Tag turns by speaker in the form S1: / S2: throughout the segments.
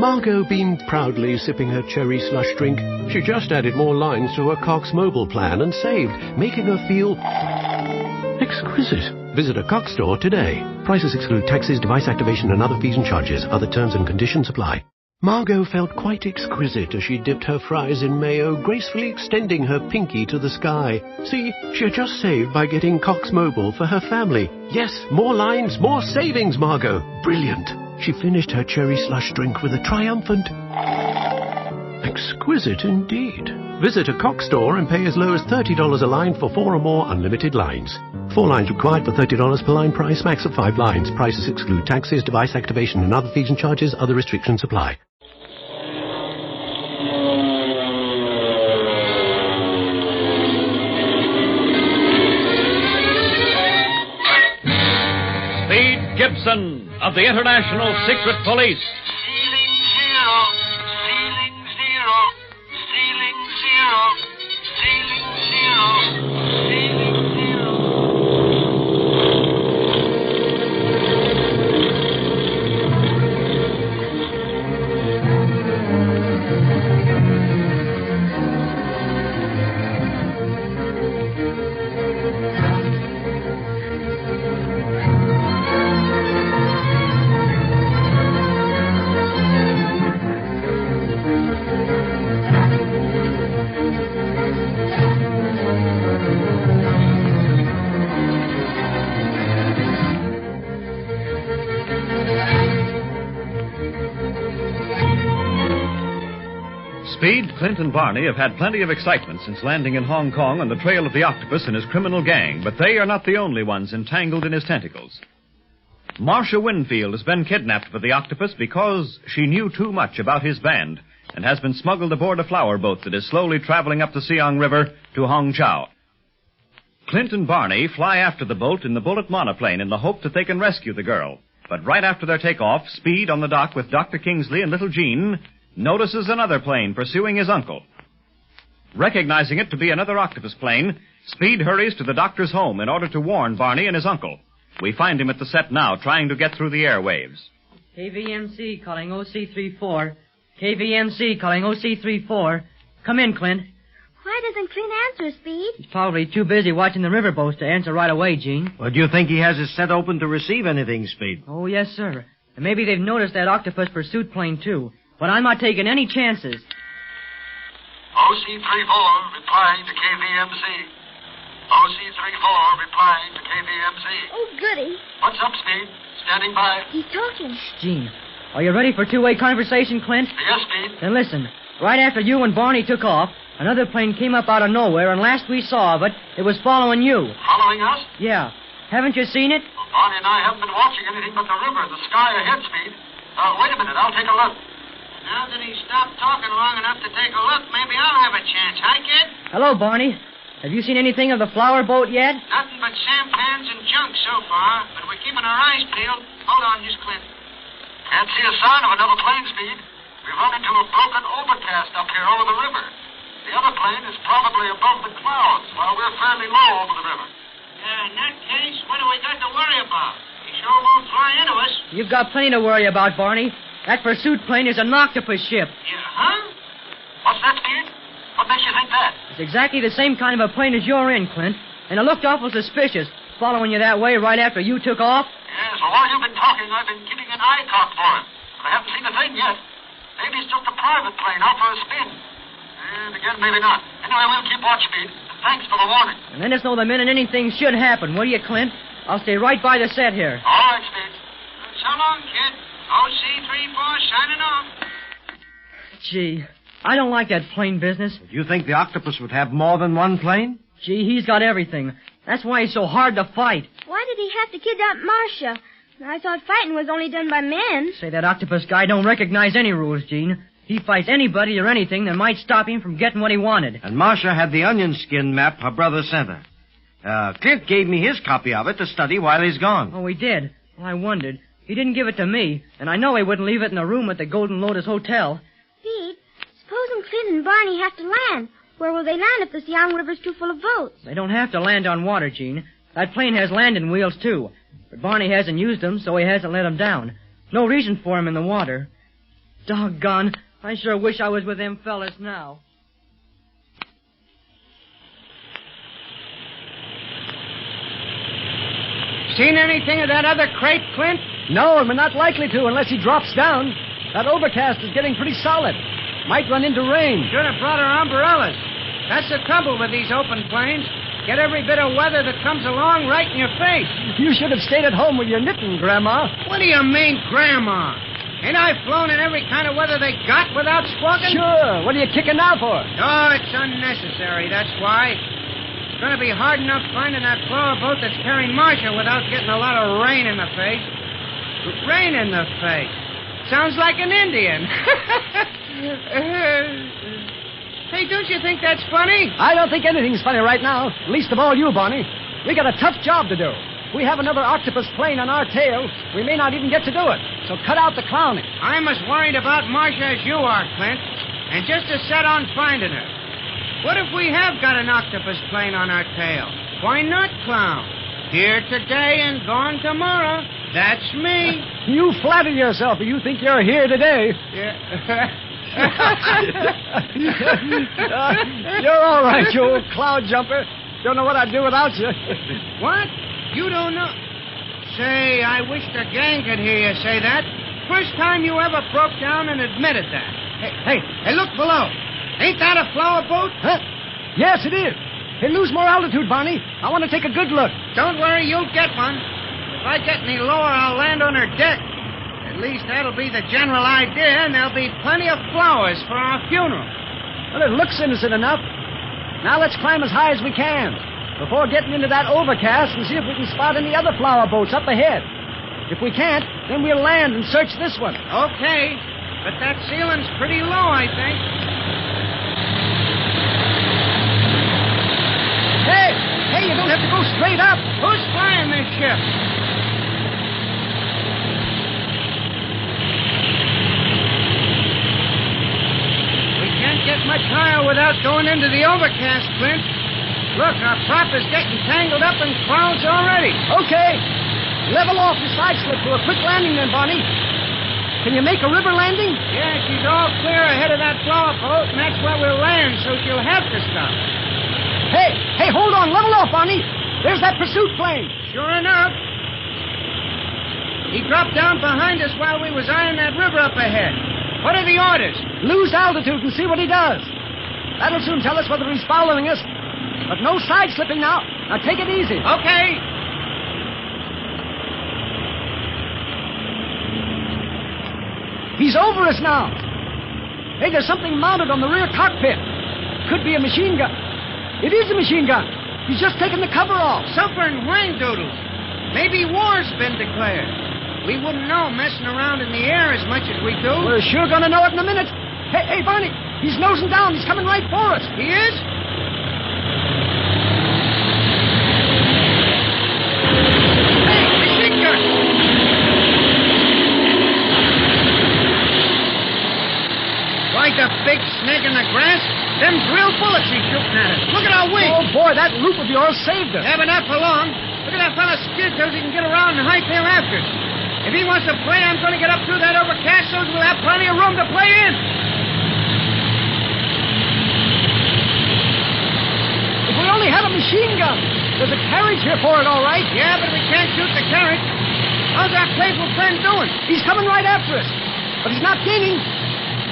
S1: Margot beamed proudly, sipping her cherry slush drink. She just added more lines to her Cox mobile plan and saved, making her feel exquisite. Visit a Cox store today. Prices exclude taxes, device activation, and other fees and charges. Other terms and conditions apply. Margot felt quite exquisite as she dipped her fries in mayo, gracefully extending her pinky to the sky. See, she had just saved by getting Cox Mobile for her family. Yes, more lines, more savings, Margot. Brilliant. She finished her cherry slush drink with a triumphant exquisite indeed. Visit a Cox store and pay as low as $30 a line for 4 or more unlimited lines. 4 lines required for $30 per line price, max of 5 lines. Prices exclude taxes, device activation, and other fees and charges. Other restrictions apply.
S2: Speed Gibson of the International Secret Police.
S3: Ceiling zero, ceiling zero, ceiling zero, ceiling zero, ceiling zero.
S2: Speed, Clint, and Barney have had plenty of excitement since landing in Hong Kong on the trail of the octopus and his criminal gang, but they are not the only ones entangled in his tentacles. Marcia Winfield has been kidnapped by the octopus because she knew too much about his band and has been smuggled aboard a flower boat that is slowly traveling up the Siang River to Hong Chow. Clint and Barney fly after the boat in the bullet monoplane in the hope that they can rescue the girl. But right after their takeoff, Speed on the dock with Dr. Kingsley and little Jean notices another plane pursuing his uncle. Recognizing it to be another octopus plane, Speed hurries to the doctor's home in order to warn Barney and his uncle. We find him at the set now, trying to get through the airwaves.
S4: KVMC calling OC34. KVMC calling OC34. Come in, Clint.
S5: Why doesn't Clint answer, Speed?
S4: He's probably too busy watching the river boats to answer right away, Gene.
S6: Well, do you think he has his set open to receive anything, Speed?
S4: Oh, yes, sir. And maybe they've noticed that octopus pursuit plane, too. But I'm not taking any chances.
S3: OC34 replying to KVMC. OC34 replying to KVMC.
S5: Oh, goody.
S3: What's up, Speed? Standing by.
S5: He's talking.
S4: Gene, are you ready for two-way conversation, Clint?
S3: Yes, Speed.
S4: Then listen. Right after you and Barney took off, another plane came up out of nowhere, and last we saw of it, it was following you.
S3: Following us?
S4: Yeah. Haven't you seen it?
S3: Well, Barney and I haven't been watching anything but the river, the sky ahead, Speed. Wait a minute. I'll take a look.
S7: Now that he's stopped talking long enough to take a look, maybe I'll have a chance. Hi, kid?
S4: Hello, Barney. Have you seen anything of the flower boat yet?
S7: Nothing but sampans and junk so far, but we're keeping our eyes peeled. Hold on, just Clint.
S3: Can't see a sign of another plane, Speed. We've run into a broken overcast up here over the river. The other plane is probably above the clouds, while we're fairly low over the river.
S7: Yeah, in that case, what do we got to worry about? He sure won't fly into us.
S4: You've got plenty to worry about, Barney. That pursuit plane is an octopus ship.
S7: Yeah, huh?
S3: What's that, Speed? What makes you think that?
S4: It's exactly the same kind of a plane as you're in, Clint. And it looked awful suspicious, following you that way right after you took off.
S3: Yes, well, while you've been talking, I've been keeping an eye cocked for it. But I haven't seen a thing yet. Maybe it's just a private plane out for a spin. And again, maybe not. Anyway, we'll keep watch, Speed. And thanks for the warning.
S4: And let us know the minute anything should happen, will you, Clint? I'll stay right by the set here.
S3: All right, Speed.
S7: So long, kid. OC34 signing off.
S4: Gee, I don't like that plane business.
S6: Do you think the octopus would have more than one plane?
S4: Gee, he's got everything. That's why he's so hard to fight.
S5: Why did he have to kidnap Marcia? I thought fighting was only done by men.
S4: Say, that octopus guy don't recognize any rules, Gene. He fights anybody or anything that might stop him from getting what he wanted.
S6: And Marcia had the onion skin map her brother sent her. Clint gave me his copy of it to study while he's gone.
S4: Oh, he did? Well, I wondered. He didn't give it to me, and I know he wouldn't leave it in the room at the Golden Lotus Hotel.
S5: Pete, supposing Clint and Barney have to land. Where will they land if the Siang River's too full of boats?
S4: They don't have to land on water, Gene. That plane has landing wheels, too. But Barney hasn't used them, so he hasn't let them down. No reason for him in the water. Doggone. I sure wish I was with them fellas now.
S7: Seen anything of that other crate, Clint?
S8: No, and we're not likely to unless he drops down. That overcast is getting pretty solid. Might run into rain.
S7: Should have brought our umbrellas. That's the trouble with these open plains. Get every bit of weather that comes along right in your face.
S8: You should have stayed at home with your knitting, Grandma.
S7: What do you mean, Grandma? Ain't I flown in every kind of weather they got without squawking?
S8: Sure. What are you kicking now for?
S7: Oh, it's unnecessary, that's why. It's going to be hard enough finding that flower boat that's carrying Marcia without getting a lot of rain in the face. Rain in the face. Sounds like an Indian. Hey, don't you think that's funny?
S8: I don't think anything's funny right now. Least of all you, Barney. We got a tough job to do. If we have another octopus plane on our tail, we may not even get to do it. So cut out the clowning.
S7: I'm as worried about Marcia as you are, Clint. And just as set on finding her. What if we have got an octopus plane on our tail? Why not clown? Here today and gone tomorrow. That's me.
S8: You flatter yourself if you think you're here today.
S7: Yeah.
S8: You're all right, you old cloud jumper. Don't know what I'd do without you.
S7: What? You don't know? Say, I wish the gang could hear you say that. First time you ever broke down and admitted that. Hey, look below. Ain't that a flower boat?
S8: Huh? Yes, it is. Hey, lose more altitude, Barney. I want to take a good look.
S7: Don't worry, you'll get one. If I get any lower, I'll land on her deck. At least that'll be the general idea, and there'll be plenty of flowers for our funeral.
S8: Well, it looks innocent enough. Now let's climb as high as we can before getting into that overcast and see if we can spot any other flower boats up ahead. If we can't, then we'll land and search this one.
S7: Okay, but that ceiling's pretty low, I think.
S8: Hey, you don't have to go straight up.
S7: Who's flying this ship? We can't get much higher without going into the overcast, Clint. Look, our prop is getting tangled up in clouds already.
S8: Okay. Level off the side slip for a quick landing then, Barney. Can you make a river landing?
S7: Yeah, she's all clear ahead of that flower boat, and that's where we'll land, so she'll have to stop.
S8: Hey, hold on. Level off, Barney. There's that pursuit plane.
S7: Sure enough. He dropped down behind us while we was eyeing that river up ahead. What are the orders?
S8: Lose altitude and see what he does. That'll soon tell us whether he's following us. But no side slipping now. Now take it easy.
S7: Okay.
S8: He's over us now. Hey, there's something mounted on the rear cockpit. Could be a machine gun. It is a machine gun. He's just taken the cover off.
S7: Suffering whang doodles. Maybe war's been declared. We wouldn't know messing around in the air as much as we do.
S8: We're sure gonna know it in a minute. Hey, Barney, he's nosing down. He's coming right for us.
S7: He is? Hey, machine gun! Like a big snake in the grass? Them drill bullets he's shooting at us. Look at our wings.
S8: Oh, boy, that loop of yours saved us.
S7: Yeah, but not for long. Look at that fella skid so he can get around and hightail after us. If he wants to play, I'm going to get up through that overcast so we'll have plenty of room to play in.
S8: If we only had a machine gun. There's a carriage here for it, all right.
S7: Yeah, but we can't shoot the carriage. How's our playful friend doing?
S8: He's coming right after us. But he's not gaining.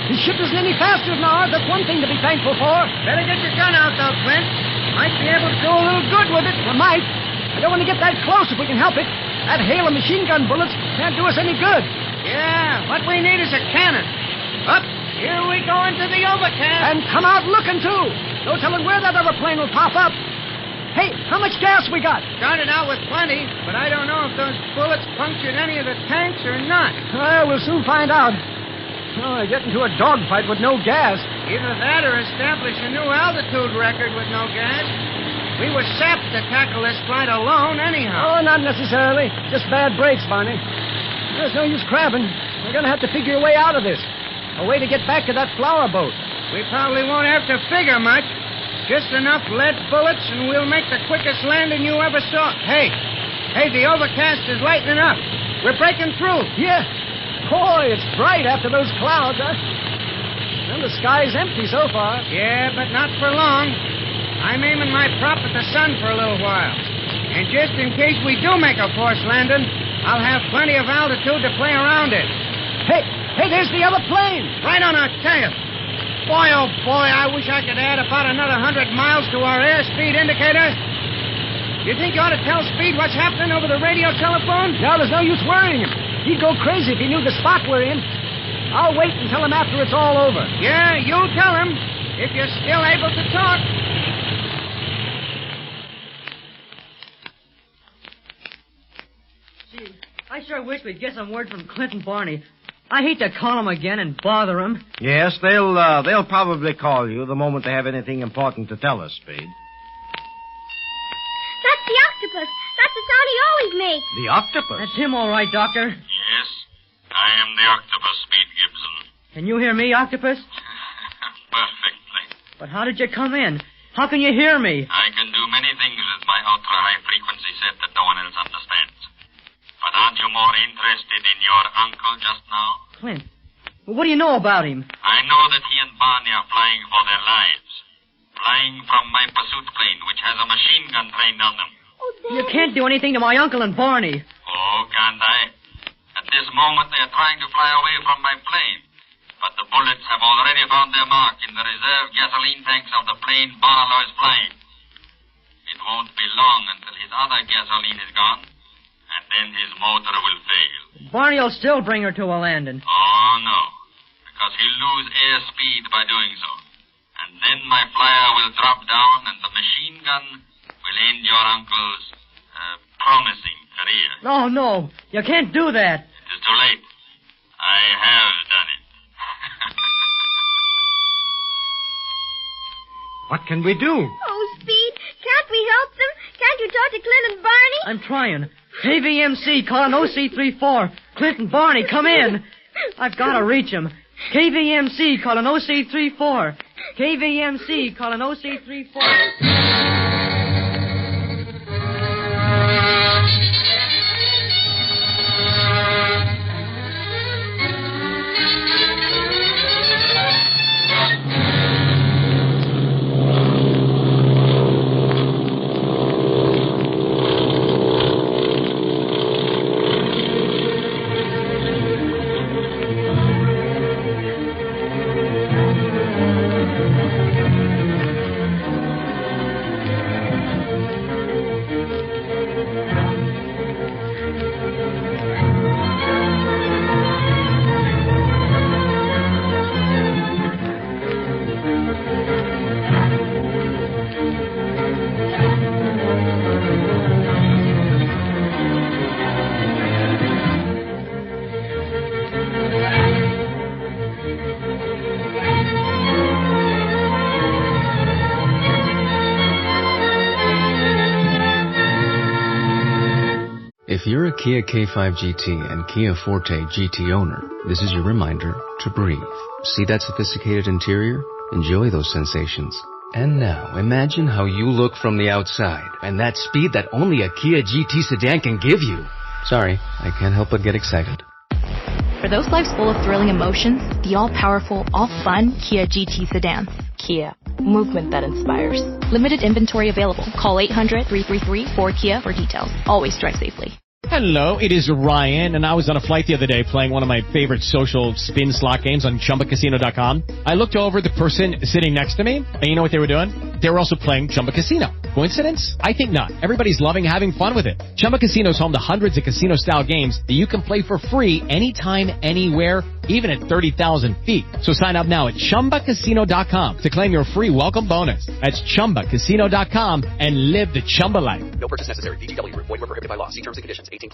S8: His ship isn't any faster than ours. That's one thing to be thankful for.
S7: Better get your gun out, though, Clint. Might be able to do a little good with it.
S8: We might. I don't want to get that close if we can help it. That hail of machine gun bullets can't do us any good.
S7: Yeah, what we need is a cannon. Up, here we go into the overcast.
S8: And come out looking, too. No telling where that other plane will pop up. Hey, how much gas we got?
S7: Started out with plenty, but I don't know if those bullets punctured any of the tanks or not.
S8: Well, we'll soon find out. Oh, I get into a dogfight with no gas.
S7: Either that or establish a new altitude record with no gas. We were sapped to tackle this flight alone anyhow.
S8: Oh, not necessarily. Just bad brakes, Barney. There's no use crabbing. We're going to have to figure a way out of this. A way to get back to that flower boat.
S7: We probably won't have to figure much. Just enough lead bullets and we'll make the quickest landing you ever saw. Hey, the overcast is lightening up. We're breaking through.
S8: Yeah. Boy, it's bright after those clouds, huh? Well, the sky's empty so far.
S7: Yeah, but not for long. I'm aiming my prop at the sun for a little while. And just in case we do make a forced landing, I'll have plenty of altitude to play around it.
S8: Hey, there's the other plane.
S7: Right on our tail. Boy, oh boy, I wish I could add about another 100 miles to our airspeed indicator. You think you ought to tell Speed what's happening over the radio telephone?
S8: No, there's no use worrying him. He'd go crazy if he knew the spot we're in. I'll wait and tell him after it's all over.
S7: Yeah, you'll tell him, if you're still able to talk.
S4: Gee, I sure wish we'd get some word from Clint and Barney. I hate to call them again and bother them.
S6: Yes, they'll probably call you the moment they have anything important to tell us, Speed.
S5: That's the octopus. That's the sound he always makes.
S6: The octopus?
S4: That's him, all right, Doctor.
S3: Yes, I am the octopus, Speed Gibson.
S4: Can you hear me, Octopus?
S3: Perfectly.
S4: But how did you come in? How can you hear me?
S3: I can do many things with my ultra-high frequency set that no one else understands. But aren't you more interested in your uncle just now?
S4: Clint, well, what do you know about him?
S3: I know that he and Barney are flying for their lives. Flying from my pursuit plane, which has a machine gun trained on them.
S5: Oh, Dad.
S4: You can't do anything to my uncle and Barney.
S3: Oh, can't I? At this moment, they are trying to fly away from my plane. But the bullets have already found their mark in the reserve gasoline tanks of the plane Barlow is flying. It won't be long until his other gasoline is gone, and then his motor will fail.
S4: Barney'll still bring her to a landing.
S3: Oh, no, because he'll lose airspeed by doing so. And then my flyer will drop down, and the machine gun will end your uncle's promising career.
S4: No, you can't do that.
S3: It is too late. I have done it.
S6: What can we do?
S5: Oh, Speed, can't we help them? Can't you talk to Clint and Barney?
S4: I'm trying. KVMC calling OC34. Clint and Barney, come in. I've got to reach them. KVMC calling OC34. KVMC calling OC34.
S9: If you're a Kia K5 GT and Kia Forte GT owner, this is your reminder to breathe. See that sophisticated interior? Enjoy those sensations. And now, imagine how you look from the outside, and that speed that only a Kia GT sedan can give you. Sorry, I can't help but get excited.
S10: For those lives full of thrilling emotions, the all-powerful, all-fun Kia GT sedans. Kia. Movement that inspires. Limited inventory available. Call 800-333-4KIA for details. Always drive safely.
S11: Hello, it is Ryan, and I was on a flight the other day playing one of my favorite social spin slot games on ChumbaCasino.com. I looked over at the person sitting next to me, and you know what they were doing? They were also playing Chumba Casino. Coincidence? I think not. Everybody's loving having fun with it. Chumba Casino is home to hundreds of casino-style games that you can play for free anytime, anywhere, even at 30,000 feet. So sign up now at ChumbaCasino.com to claim your free welcome bonus. That's ChumbaCasino.com and live the Chumba life.
S12: No purchase necessary. VGW. Void where prohibited by law. See terms and conditions. 18+.